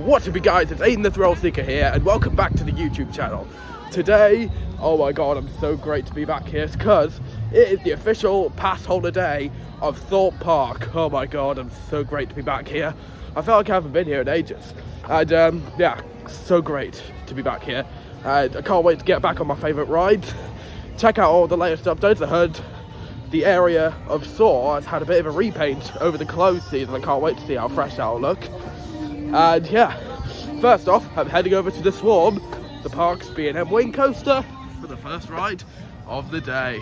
What's up you guys, it's Aiden the Thrill Seeker here and welcome back to the YouTube channel. Today, oh my god, I'm so great to be back here because it is the official pass holder day of Thorpe Park. Oh my god, I'm so great to be back here. I feel like I haven't been here in ages. And yeah, so great to be back here. And I can't wait to get back on my favourite rides. Check out all the latest updates. I heard the area of Thorpe has had a bit of a repaint over the close season. I can't wait to see how fresh that'll look. And yeah, first off, I'm heading over to the Swarm, the park's B&M wing coaster, for the first ride of the day.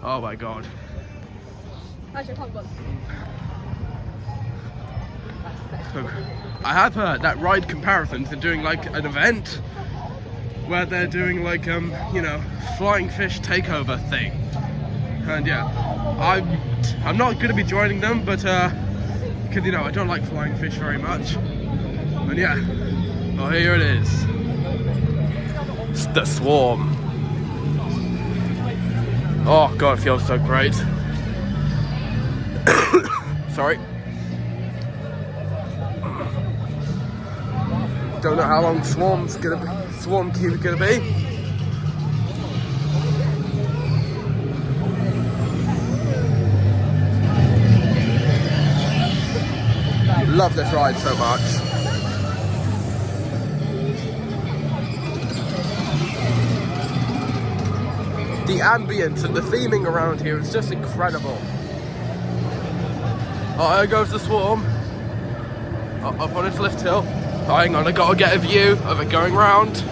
Oh my god. How's your tongue gone? I have heard that ride comparisons are doing like an event where they're doing like you know, flying fish takeover thing. And yeah, I'm not gonna be joining them, but because you know I don't like flying fish very much. And yeah, well here it is. It's the Swarm. Oh god, it feels so great. Sorry. Don't know how long Swarm queue is gonna be. Love this ride so much. The ambience and the theming around here is just incredible. Oh, there goes the Swarm. Up on its lift hill. Oh, hang on, I gotta get a view of it going round.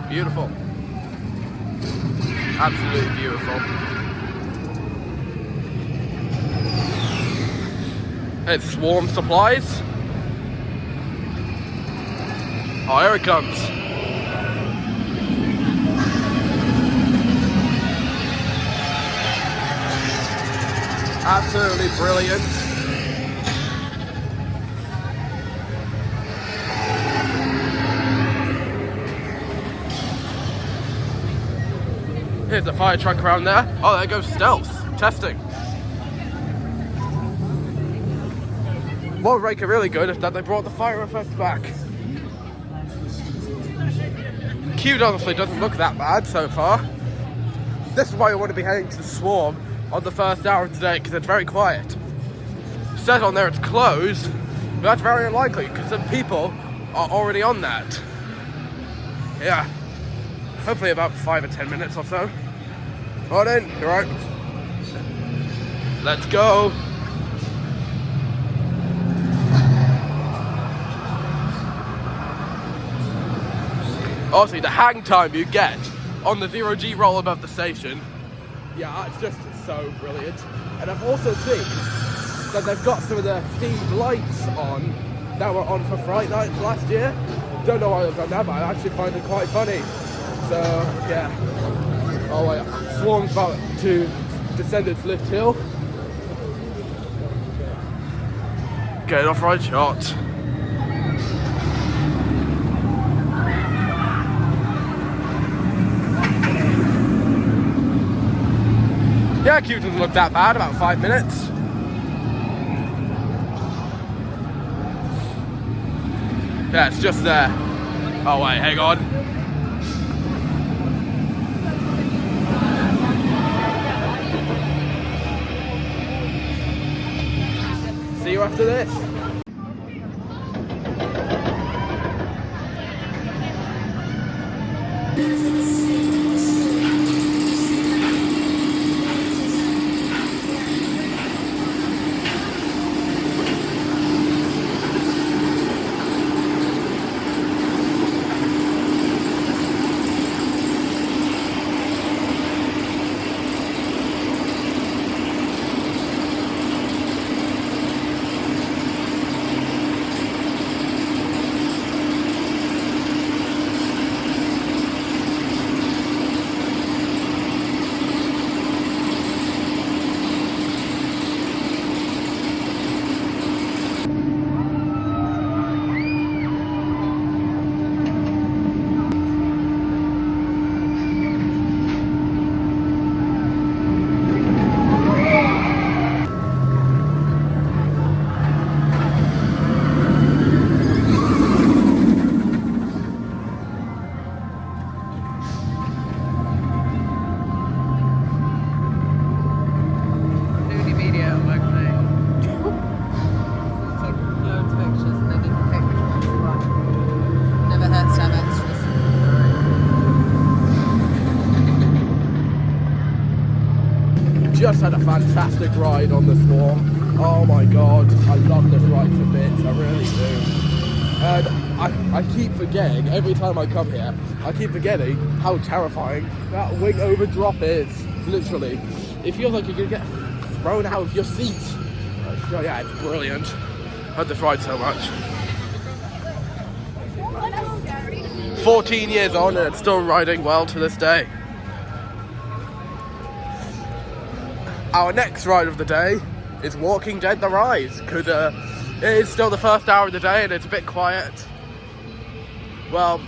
Beautiful. Absolutely beautiful. It's Swarm supplies. Oh, here it comes. Absolutely brilliant. Here's a fire truck around there. Oh, there goes Stealth. Testing. What would make it really good is that they brought the fire effects back. Queue honestly doesn't look that bad so far. This is why I want to be heading to the Swarm on the first hour of the day, because it's very quiet. It says on there it's closed, but that's very unlikely because some people are already on that. Yeah. Hopefully about 5 or 10 minutes or so. Hold in, you're right. Let's go. Honestly, the hang time you get on the 0G roll above the station, yeah, it's just so brilliant. And I've also seen that they've got some of the themed lights on that were on for Fright Nights last year. Don't know why they've done that, but I actually find it quite funny. So, yeah. Oh, yeah. Swarm's about to descend its lift hill. Get an off-ride shot. Yeah, queue doesn't look that bad, about 5 minutes. Yeah, it's just there. Oh wait, hang on. See you after this. just had a fantastic ride on the Thorpe. Oh my god, I love this ride to bits, I really do. And I keep forgetting, every time I come here, I keep forgetting how terrifying that wing over drop is. Literally. It feels like you're going to get thrown out of your seat. So yeah, it's brilliant. I love this ride so much. 14 years on and it's still riding well to this day. Our next ride of the day is Walking Dead The Rise, because it is still the first hour of the day and it's a bit quiet. Well,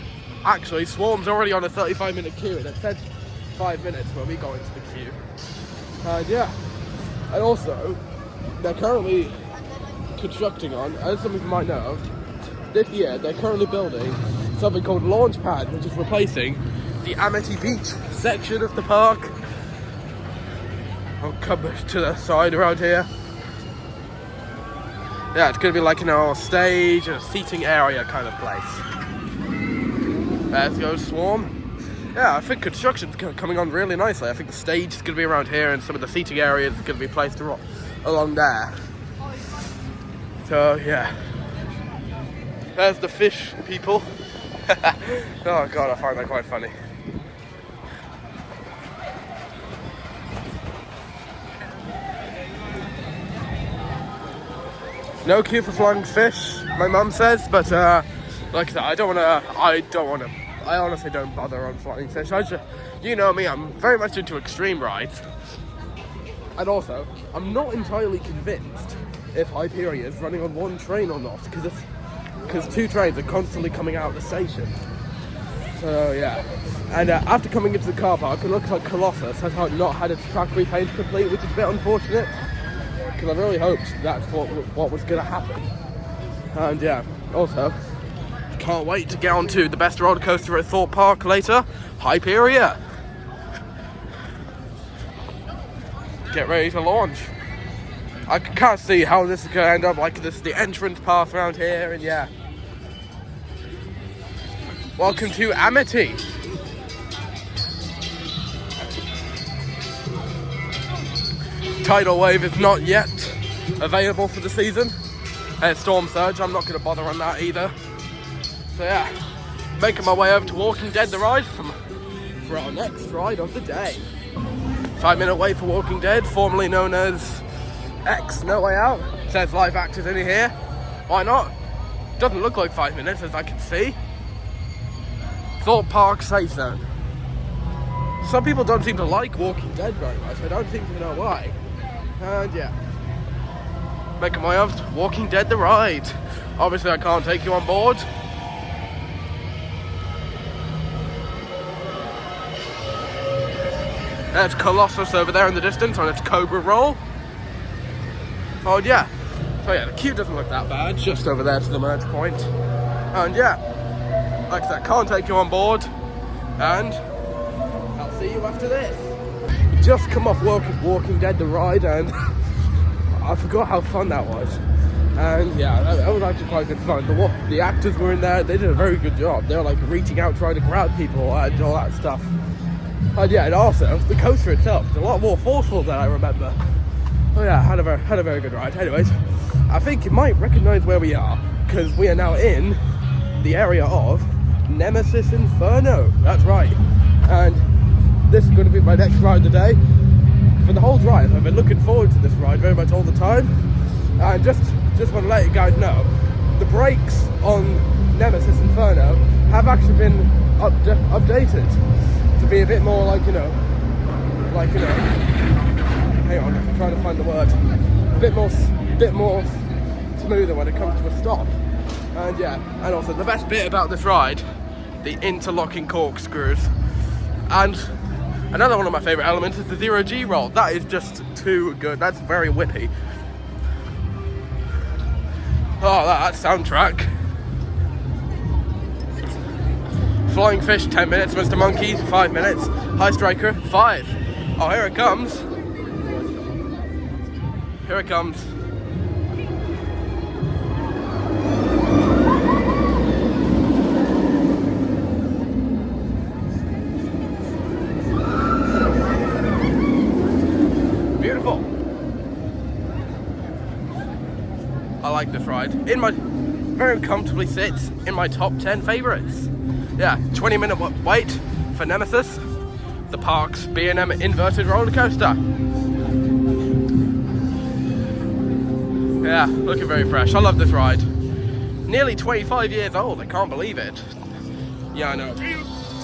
actually, Swarm's already on a 35-minute queue and it said 5 minutes when we got into the queue. And yeah, and also, they're currently constructing on, as some of you might know, this year they're currently building something called Launchpad, which is replacing the Amity Beach section of the park. I'll come to the side around here. Yeah, it's going to be like, you know, a stage and a seating area kind of place. There's goes Swarm. Yeah, I think construction's coming on really nicely. I think the stage is going to be around here and some of the seating areas are going to be placed along there. So, yeah. There's the fish people. Oh god, I find that quite funny. No queue for flying fish, my mum says, but like I said, I honestly don't bother on flying fish. You know me, I'm very much into extreme rides. And also, I'm not entirely convinced if Hyperion is running on one train or not, because two trains are constantly coming out of the station. So yeah, and after coming into the car park, it looks like Colossus has not had its track repainted complete, which is a bit unfortunate, because I really hoped that's what was going to happen. And yeah, also, can't wait to get onto the best roller coaster at Thorpe Park later, Hyperion. Get ready to launch. I can't see how this is going to end up. Like, this is the entrance path around here, and yeah. Welcome to Amity. Tidal wave is not yet available for the season. Storm surge, I'm not going to bother on that either. So yeah, making my way over to Walking Dead The Ride for our next ride of the day. 5-minute wait for Walking Dead, formerly known as X No Way Out. It says live actors in here. Why not? Doesn't look like 5 minutes as I can see. Thorpe Park safe zone. Some people don't seem to like Walking Dead very much. I don't seem to know why. And yeah, making my way over to Walking Dead The Ride. Obviously I can't take you on board. There's Colossus over there in the distance on its Cobra roll. Oh yeah. So yeah, the queue doesn't look that bad, just over there to the merge point. And yeah, like I said, can't take you on board. And I'll see you after this. Just come off Walking Dead The Ride, and I forgot how fun that was. And yeah, that was actually quite good fun. The actors were in there, they did a very good job. They were like reaching out, trying to grab people and all that stuff. And yeah, and also, the coaster itself is a lot more forceful than I remember. Oh yeah, had a very good ride. Anyways, I think you might recognise where we are, because we are now in the area of Nemesis Inferno. That's right. And this is going to be my next ride of the day. For the whole drive, I've been looking forward to this ride very much all the time. And just want to let you guys know, the brakes on Nemesis Inferno have actually been updated to be a bit more like, hang on, I'm trying to find the word. A bit more smoother when it comes to a stop. And yeah, and also the best bit about this ride, the interlocking corkscrews. And another one of my favourite elements is the 0G roll. That is just too good. That's very whippy. Oh, that soundtrack. Flying Fish, 10 minutes. Mr. Monkey, 5 minutes. High Striker, 5. Oh, here it comes. Here it comes. I like this ride. Very comfortably sits in my top 10 favorites. Yeah, 20-minute wait for Nemesis, the park's B&M inverted roller coaster. Yeah, looking very fresh. I love this ride. Nearly 25 years old, I can't believe it. Yeah, I know.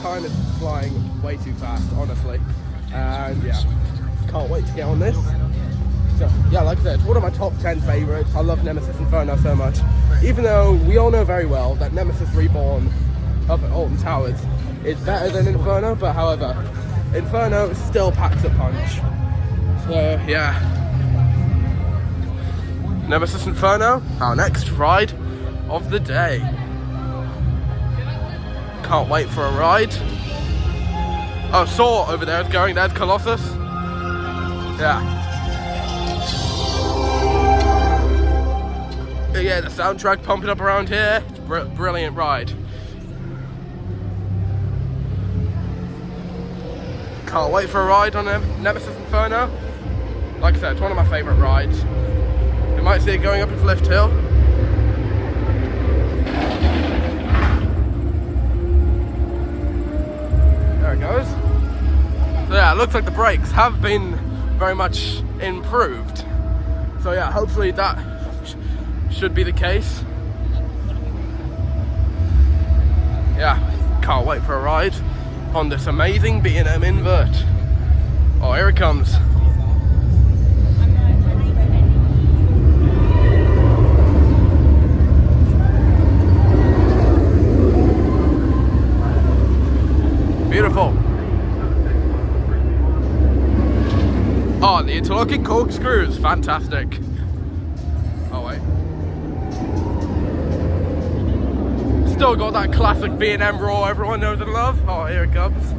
Time is flying way too fast, honestly. And yeah, can't wait to get on this. So, yeah, like I said, it's one of my top 10 favorites. I love Nemesis Inferno so much. Even though we all know very well that Nemesis Reborn up at Alton Towers is better than Inferno, but however, Inferno still packs a punch. So, yeah. Nemesis Inferno, our next ride of the day. Can't wait for a ride. Oh, Saw over there is going. There's Colossus. Yeah. Yeah, the soundtrack pumping up around here. It's brilliant ride. Can't wait for a ride on Nemesis Inferno. Like I said, it's one of my favourite rides. You might see it going up its lift hill. There it goes. So yeah, it looks like the brakes have been very much improved. So yeah, hopefully that should be the case. Yeah, can't wait for a ride on this amazing B&M invert. Oh, here it comes. Beautiful. Oh, the interlocking corkscrews, fantastic. Oh wait. Still got that classic B&M roar everyone knows and love. Oh, here it comes.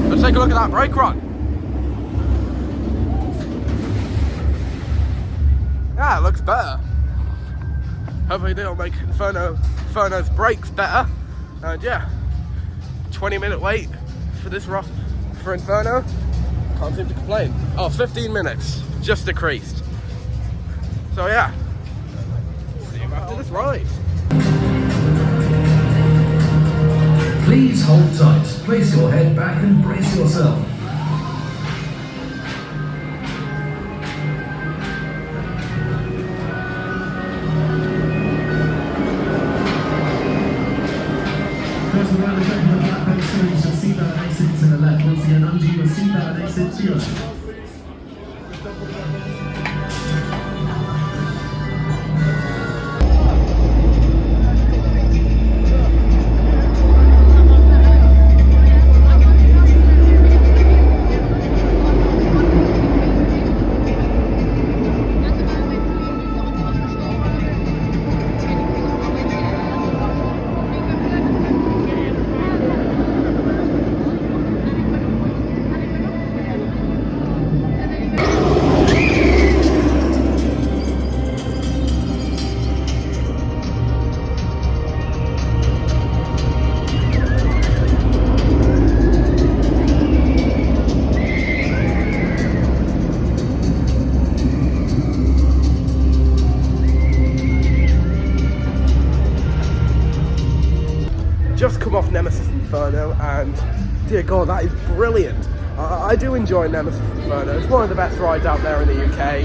Let's take a look at that brake run. Yeah, it looks better. Hopefully they'll make Inferno's brakes better. And yeah, 20-minute wait for this for Inferno. Can't seem to complain. Oh, 15 minutes, just decreased. So yeah, see you after this ride. Please hold tight, place your head back and brace yourself. First of all, the second of that base series, your seatbelt exit to the left. Once again, undo your seatbelt exit to your left. Just come off Nemesis Inferno, and dear God, that is brilliant. I do enjoy Nemesis Inferno. It's one of the best rides out there in the UK.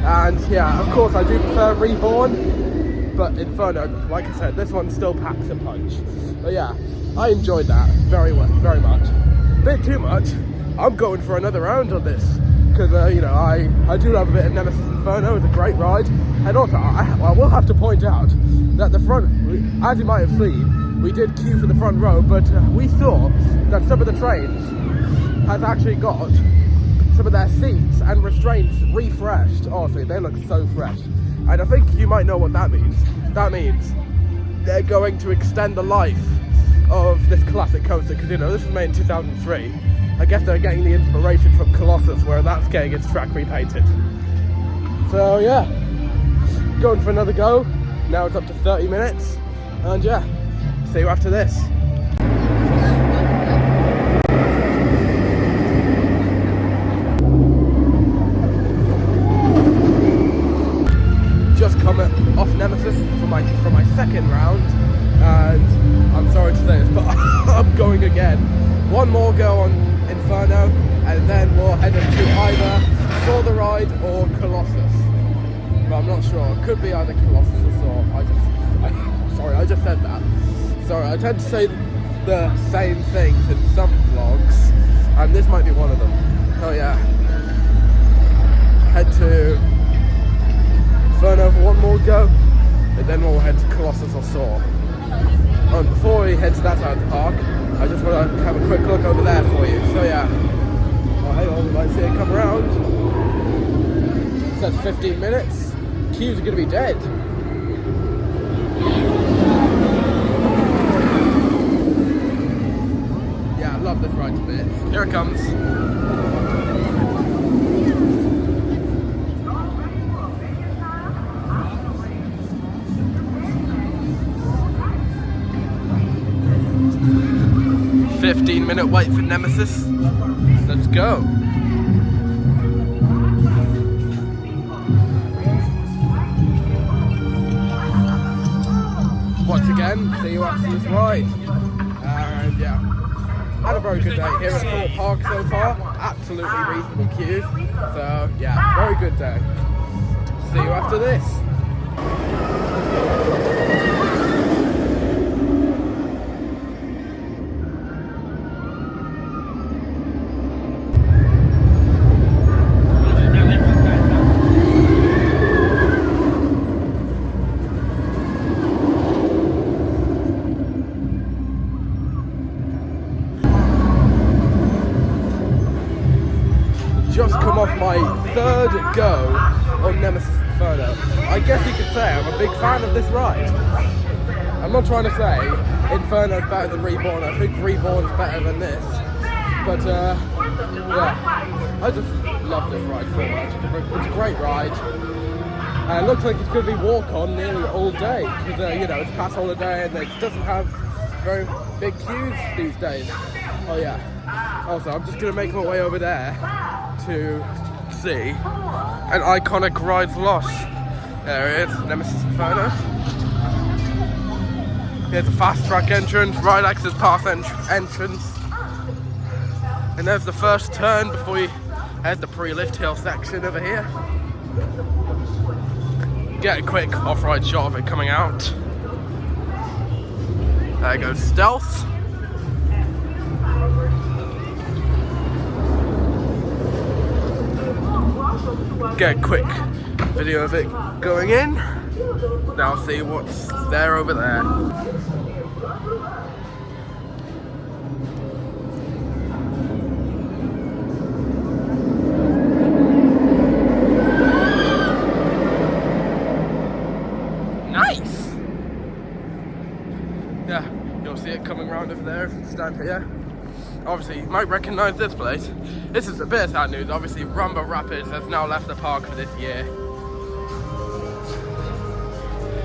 And yeah, of course I do prefer Reborn, but Inferno, like I said, this one still packs a punch. But yeah, I enjoyed that very much. Bit too much. I'm going for another round on this, because you know, I do love a bit of Nemesis Inferno. It's a great ride. And also, I will have to point out that the front, as you might have seen, we did queue for the front row, but we saw that some of the trains has actually got some of their seats and restraints refreshed. Honestly, they look so fresh. And I think you might know what that means. That means they're going to extend the life of this classic coaster, because you know, this was made in 2003. I guess they're getting the inspiration from Colossus, where that's getting its track repainted. So yeah, going for another go. Now it's up to 30 minutes, and yeah, see you after this. for my second round, and I'm sorry to say this, but I'm going again. One more go on Inferno, and then we'll head into either Saw the Ride or Colossus. But I'm not sure. It could be either Colossus or Saw. Sorry, I just said that. Sorry, I tend to say the same things in some vlogs, and this might be one of them. Oh yeah. Head to Inferno for one more go, and then we'll head to Colossus or Saw. And before we head to that side of the park, I just want to have a quick look over there for you. So yeah, well, hang on, you might see it come around. It says 15 minutes. Queues are going to be dead. Yeah, I love this ride to bits. Here it comes. Minute wait for Nemesis. Let's go. Once again, see you after this ride. And yeah, had a very good day here at Thorpe Park so far. Absolutely reasonable queues. So yeah, very good day. See you after this. 3rd go on Nemesis Inferno. I guess you could say I'm a big fan of this ride. I'm not trying to say Inferno's better than Reborn. I think Reborn's better than this. But yeah, I just love this ride so much. It's a great ride. It looks like it's going to be walk-on nearly all day because you know, it's passholder day and it doesn't have very big queues these days. Oh yeah. Also, I'm just going to make my way over there to see an iconic ride lost. There it is, Nemesis Inferno. Here's a fast track entrance, right access pass entrance. And there's the first turn before you head the pre-lift hill section over here. Get a quick off-ride shot of it coming out. There goes stealth. Get a quick video of it going in. Now see what's there over there. Nice! Yeah, you'll see it coming around over there if you stand here. Obviously, you might recognise this place. This is a bit of sad news. Obviously, Rumba Rapids has now left the park for this year.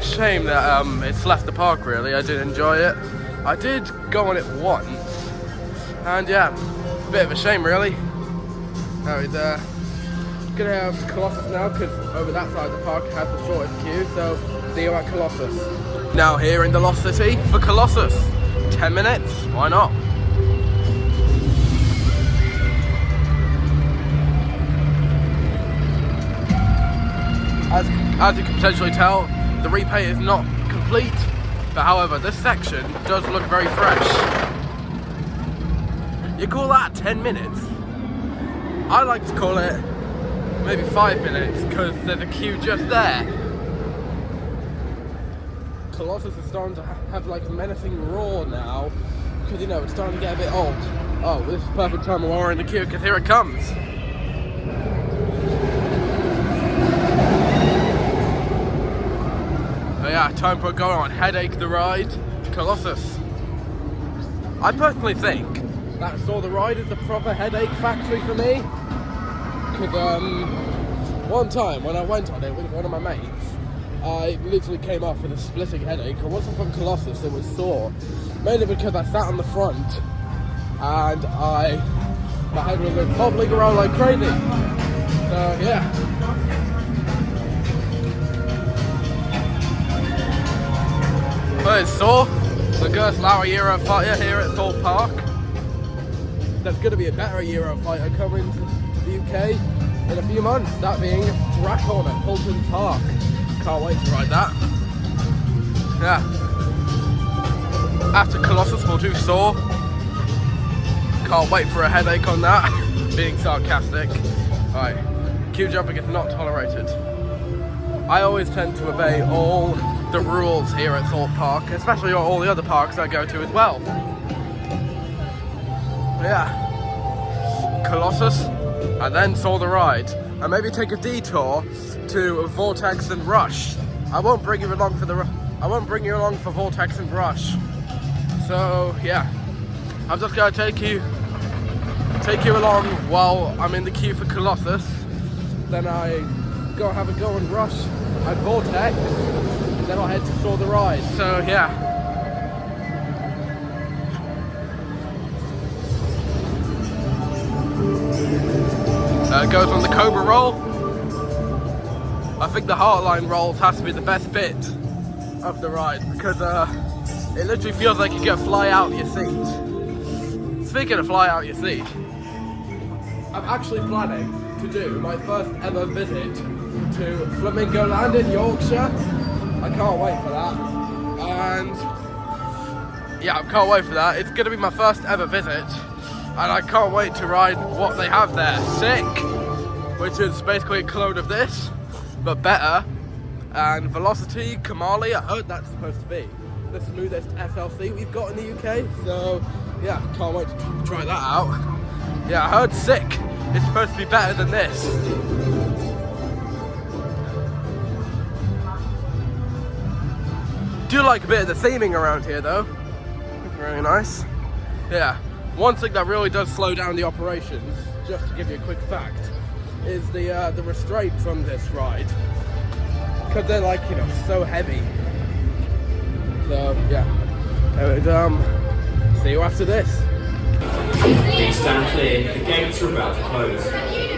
Shame that it's left the park, really. I did enjoy it. I did go on it once. And yeah, a bit of a shame, really. Now he's gonna have Colossus now, because over that side of the park has the shortest queue. So, see you at Colossus. Now here in the Lost City for Colossus. 10 minutes, why not? As you can potentially tell, the replay is not complete, but however, this section does look very fresh. You call that 10 minutes? I like to call it maybe 5 minutes, because there's a queue just there. Colossus is starting to have like a menacing roar now, because you know, it's starting to get a bit old. Oh, this is the perfect time while we're in the queue, because here it comes. Oh yeah, time for a go on Headache the Ride, Colossus. I personally think that Saw the Ride is the proper headache factory for me. Because one time when I went on it with one of my mates, I literally came off with a splitting headache. It wasn't from Colossus, it was Saw. Mainly because I sat on the front and my head was bobbling around like crazy. So yeah. Anyways, so the first Lauer Eurofighter here at Thorpe Park. There's going to be a better Eurofighter coming to the UK in a few months, that being Drakon at Poulton Park. Can't wait to ride that. Yeah. After Colossus we'll do Thor. Can't wait for a headache on that. Being sarcastic. Alright, queue jumping is not tolerated. I always tend to obey all the rules here at Thorpe Park, especially all the other parks I go to as well. Yeah. Colossus, and then saw the ride. And maybe take a detour to Vortex and Rush. I won't bring you along for Vortex and Rush. So yeah, I'm just gonna take you along while I'm in the queue for Colossus. Then I go have a go and Rush at Vortex. Then I'll head to saw the ride. So yeah. It goes on the Cobra roll. I think the Heartline rolls has to be the best bit of the ride because it literally feels like you get to fly out your seat. Speaking of fly out your seat, I'm actually planning to do my first ever visit to Flamingo Land in Yorkshire. I can't wait for that. And yeah, I can't wait for that. It's gonna be my first ever visit. And I can't wait to ride what they have there. Sick! Which is basically a clone of this, but better. And Velocity, Kamali, I heard that's supposed to be the smoothest SLC we've got in the UK. So yeah, can't wait to try that out. Yeah, I heard sick. It's supposed to be better than this. Do like a bit of the theming around here though. It's very nice. Yeah. One thing that really does slow down the operations, just to give you a quick fact, is the restraint from this ride, because they're like, you know, so heavy. So yeah. Anyways, see you after this. Please stand clear. The gates are about to close.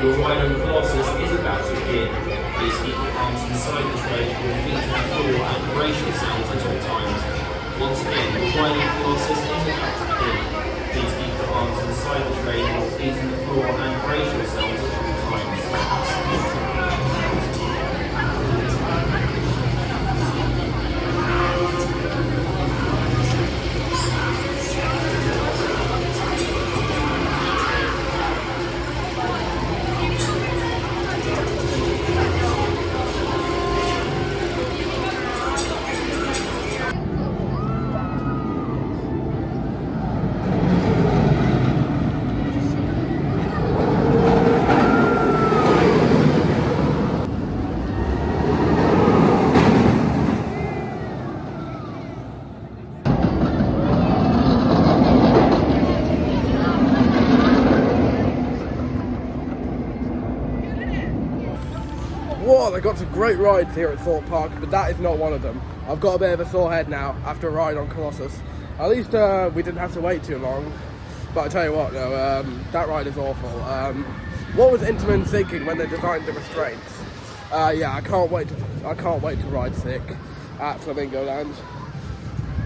Your ride on Colossus is about to begin. Please keep your arms inside the tray, your feet on the floor, and brace yourselves at all times. Once again, your ride on Colossus is about to begin. Please keep your arms inside the tray, your feet on the floor, and brace yourselves at all times. Whoa, I got some great rides here at Thorpe Park, but that is not one of them. I've got a bit of a sore head now after a ride on Colossus. At least we didn't have to wait too long. But I tell you what, though, that ride is awful. What was Intamin thinking when they designed the restraints? Yeah, I can't wait to ride sick at Flamingo Land.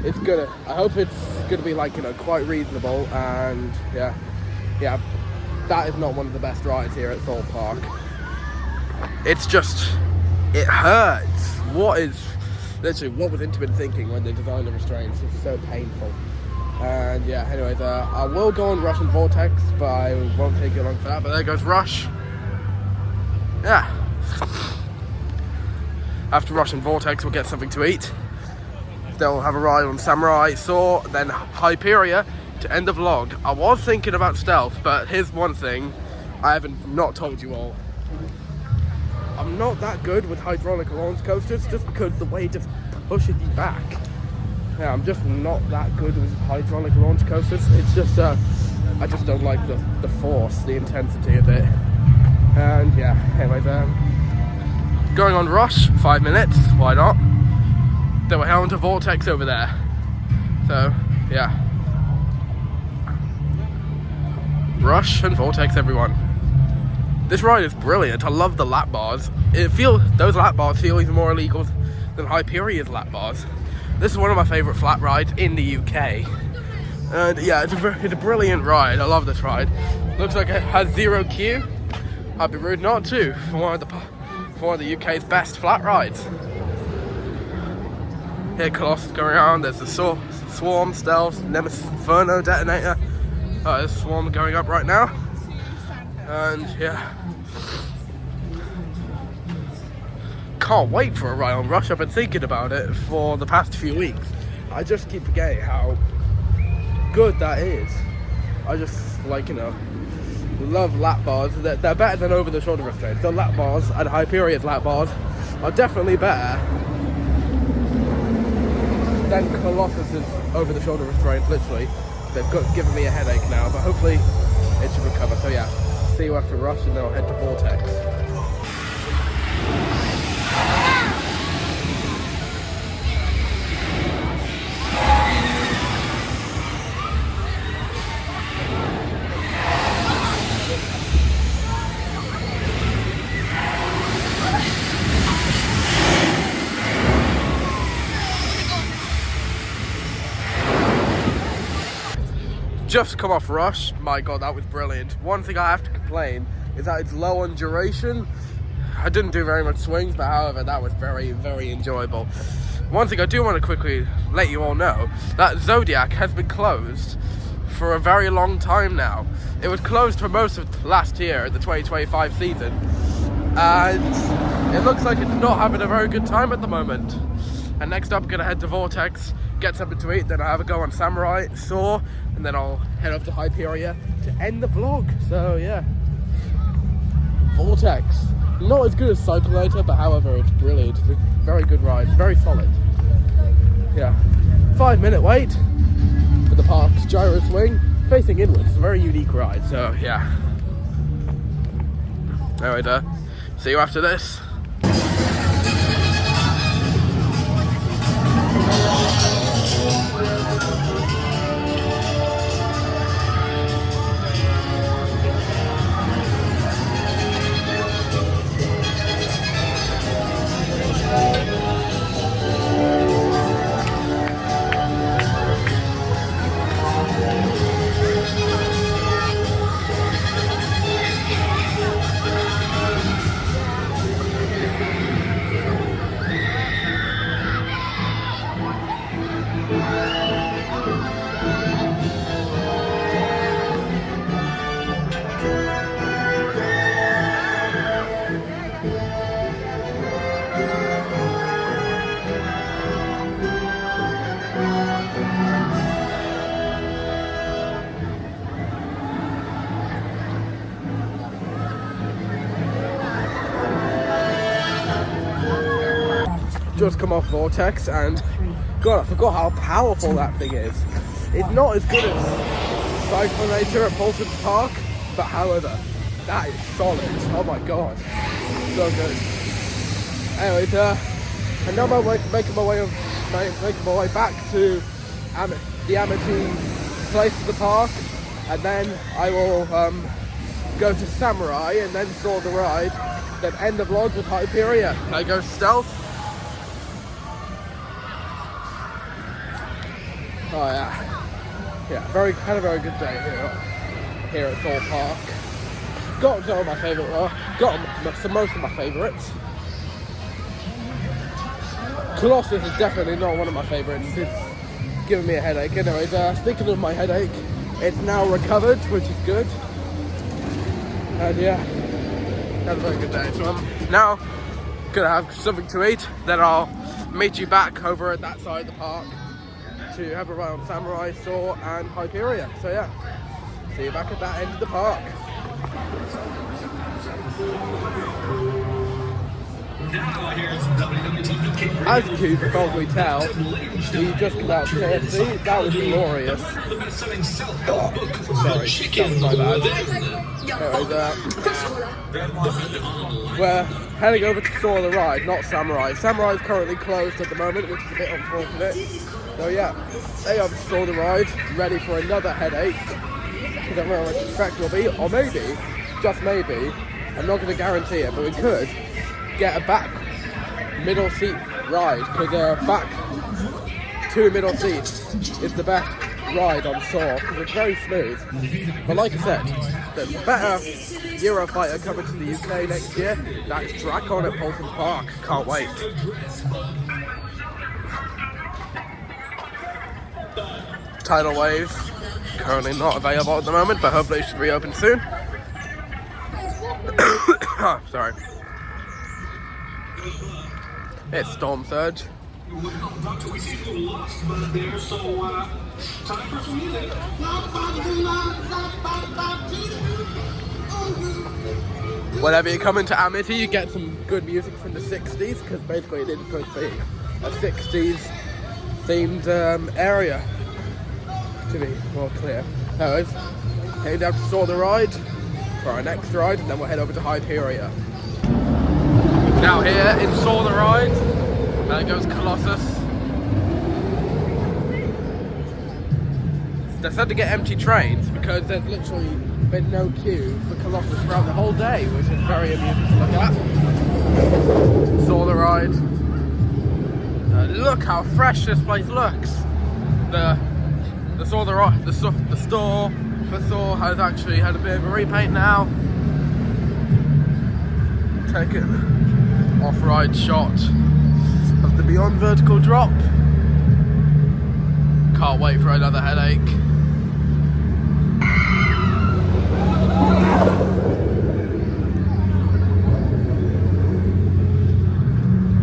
It's gonna. I hope it's gonna be like, you know, quite reasonable, and yeah, that is not one of the best rides here at Thorpe Park. It's just, it hurts. What was Intamin thinking when they designed the restraints? It's so painful. And yeah, anyways, I will go on Rush and Vortex, but I won't take you along for that. But there goes Rush. Yeah. After Rush and Vortex, we'll get something to eat. Then we'll have a ride on Samurai Saw, then Hyperia to end the vlog. I was thinking about Stealth, but here's one thing I haven't not told you all. I'm not that good with hydraulic launch coasters, just because the weight just pushes you back. Yeah, I'm just not that good with hydraulic launch coasters. It's just, I just don't like the force, the intensity of it. And yeah, anyways, going on Rush, 5 minutes, why not? Then we're heading to Vortex over there. So, yeah. Rush and Vortex, everyone. This ride is brilliant. I love the lap bars. Those lap bars feel even more illegal than Hyperia's lap bars. This is one of my favourite flat rides in the UK. And yeah, it's a brilliant ride. I love this ride. Looks like it has zero queue. I'd be rude not to for one of the UK's best flat rides. Here, Colossus going around. There's the Swarm, Stealth, Nemesis, Inferno detonator. There's Swarm going up right now. And yeah, can't wait for a ride on Rush. I've been thinking about it for the past few weeks. I just keep forgetting how good that is. I just, like, you know, love lap bars. They're better than over the shoulder restraints. The lap bars and Hyperia's lap bars are definitely better than Colossus's over the shoulder restraints. Literally, they've given me a headache now, but hopefully it should recover. So yeah, see you after Rush, and then I'll head to Vortex. Just come off Rush. My god, that was brilliant. One thing I have to complain is that it's low on duration. I didn't do very much swings, but however, that was very, very enjoyable. One thing I do want to quickly let you all know, that Zodiac has been closed for a very long time now. It was closed for most of last year, the 2025 season, and it looks like it's not having a very good time at the moment. And next up, I'm gonna head to Vortex, get something to eat, then I'll have a go on Samurai, Saw, and then I'll head up to Hyperia to end the vlog. So yeah, Vortex. Not as good as Cyclinator, but however, it's brilliant. It's a very good ride, very solid. Yeah, 5-minute wait for the park's gyro swing, facing inwards. It's a very unique ride, so yeah. Anyway, see you after this. Just come off Vortex, and God, I forgot how powerful that thing is. It's not as good as Cyclinator at Paulson Park, but however, that is solid. Oh my god, so good. Anyways, and now I'm making my way back to the Amity place of the park, and then I will go to Samurai, and then Saw the ride, then end the vlog with Hyperia. I go Stealth. Oh yeah, had a very good day here at Thorpe Park. Got some of my favourite, most of my favourites. Colossus is definitely not one of my favourites. It's giving me a headache. Anyways, speaking of my headache, it's now recovered, which is good. And yeah, had a very good day. So I'm now gonna have something to eat. Then I'll meet you back over at that side of the park to have a ride on Samurai, Saw, and Hyperia. So yeah, see you back at that end of the park. As you can probably tell, we just came out of KFC. That was glorious. Oh, sorry, that was my bad. Anyways, we're heading over to Saw the ride, not Samurai. Samurai is currently closed at the moment, which is a bit unfortunate. So yeah, they have Saw the ride, ready for another headache, because I don't know how much expect will be, or maybe, just maybe, I'm not going to guarantee it, but we could get a back middle seat ride, because back two middle seats is the best ride on Thorpe because it's very smooth. But like I said, there's a better Eurofighter coming to the UK next year. That's Dracon at Paulson Park. Can't wait. Tidal Wave, currently not available at the moment, but hopefully it should reopen soon. Oh, sorry. It's Storm Surge. Whenever you come into Amity, you get some good music from the 60s, because basically it is supposed to be a 60s themed area, to be more clear. Anyways, heading down to Saw the Ride for our next ride, and then we'll head over to Hyperia. Now here in Saw the Ride, there goes Colossus. They said to get empty trains because there's literally been no queue for Colossus throughout the whole day, which is very amusing to look at. Saw the Ride. Look how fresh this place looks. The store for Thor has actually had a bit of a repaint now. Take an off-ride shot of the Beyond vertical drop. Can't wait for another headache.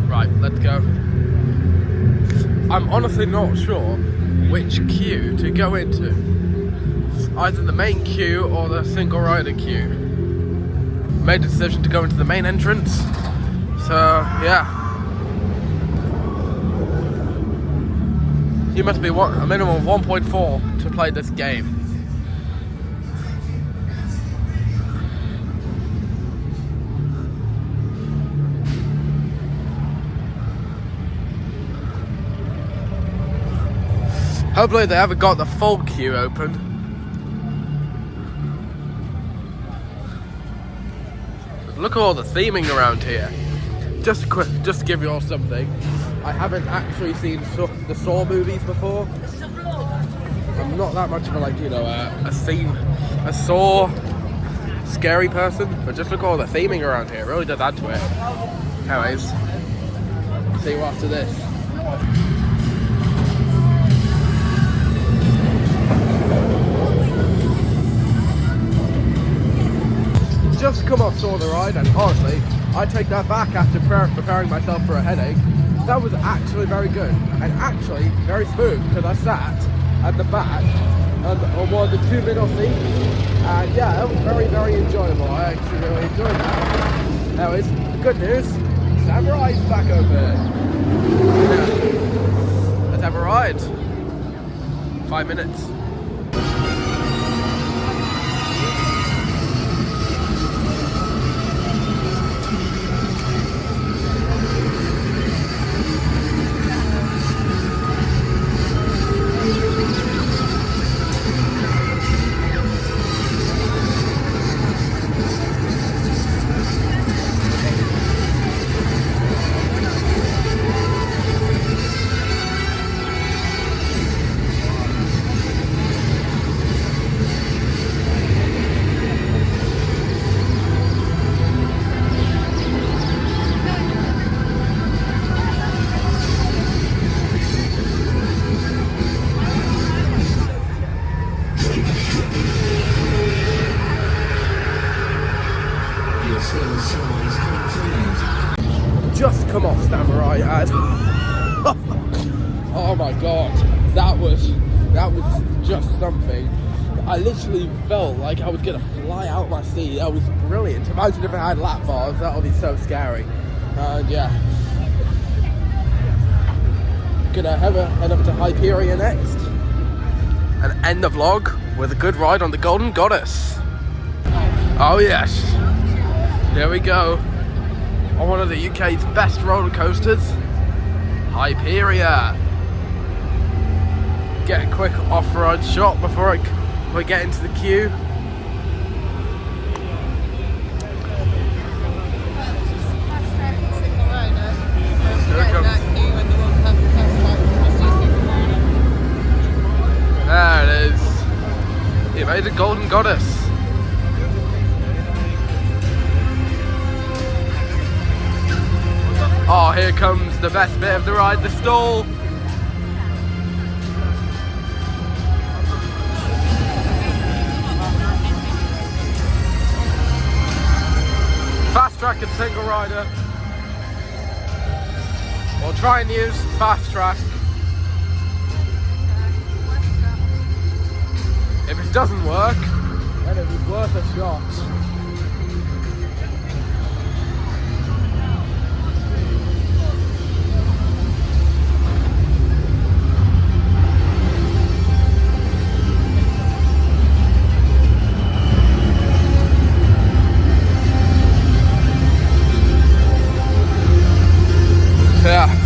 Right, let's go. I'm honestly not sure which queue to go into. Either the main queue or the single rider queue. Made the decision to go into the main entrance. So, yeah. You must be a minimum of 1.4 to play this game. Hopefully they haven't got the full queue open. Look at all the theming around here. Just to give you all something. I haven't actually seen the Saw movies before. I'm not that much of a a Saw scary person, but just look at all the theming around here. It really does add to it. Anyways, see you after this. Just come off Saw the Ride, and honestly, I take that back after preparing myself for a headache. That was actually very good, and actually very smooth, because I sat at the back on one of the two middle seats, and yeah, that was very, very enjoyable. I actually really enjoyed that. Anyways, good news, Samurai's back open. Yeah. Let's have a ride. 5 minutes. Just come off Samurai ad. Oh my god, that was just something. I literally felt like I was gonna fly out of my seat. That was brilliant. Imagine if I had lap bars, that would be so scary. And yeah, gonna head over to Hyperia next and end the vlog with a good ride on the Golden Goddess. Oh yes, there we go. On one of the UK's best roller coasters, Hyperia. Get a quick off-road shot before we get into the queue. Faded Golden Goddess. Oh, here comes the best bit of the ride, the stall. Fast track and single rider. We'll try and use fast track. If it doesn't work, then it was worth a shot. Yeah.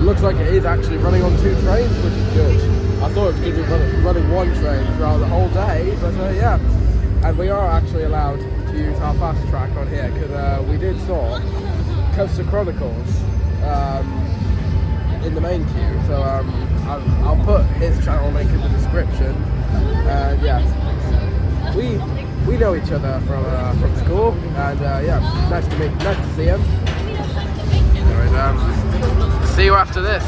Looks like it is actually running on 2 trains, which is good. I thought it was going to be running 1 train throughout the whole day, but yeah. And we are actually allowed to use our fast track on here because we did saw Coaster Chronicles in the main queue. So I'll put his channel link in the description. And yeah, we know each other from school, and yeah, nice to see him. Anyways, see you after this.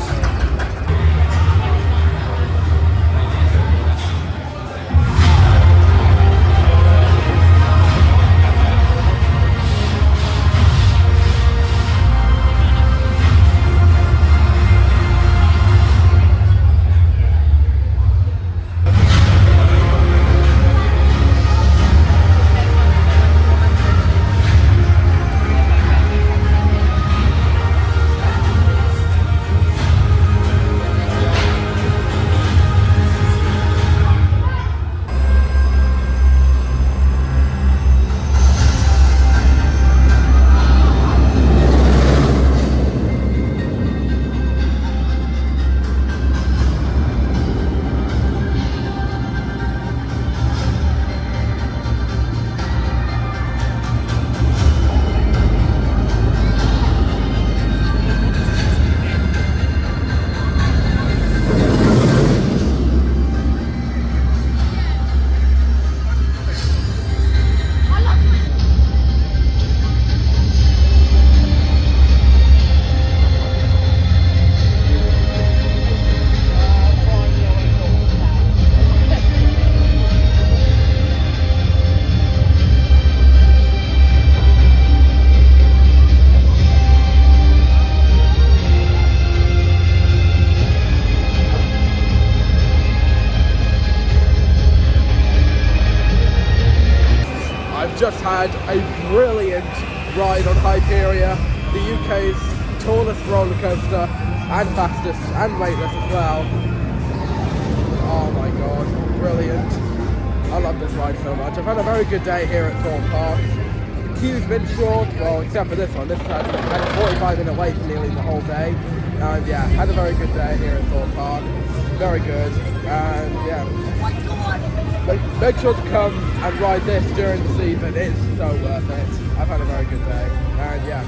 Just had a brilliant ride on Hyperia, the UK's tallest roller coaster and fastest and weightless as well. Oh my god, brilliant. I love this ride so much. I've had a very good day here at Thorpe Park. The queue's been short, well except for this one. This had a 45-minute wait for nearly the whole day. And yeah, had a very good day here at Thorpe Park. Very good. And yeah, make sure to come and ride this during the season. It's so worth it. I've had a very good day. And yeah,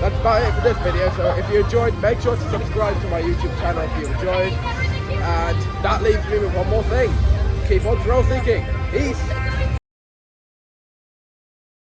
that's about it for this video. So if you enjoyed, make sure to subscribe to my YouTube channel if you enjoyed. And that leaves me with one more thing. Keep on thrill seeking. Peace.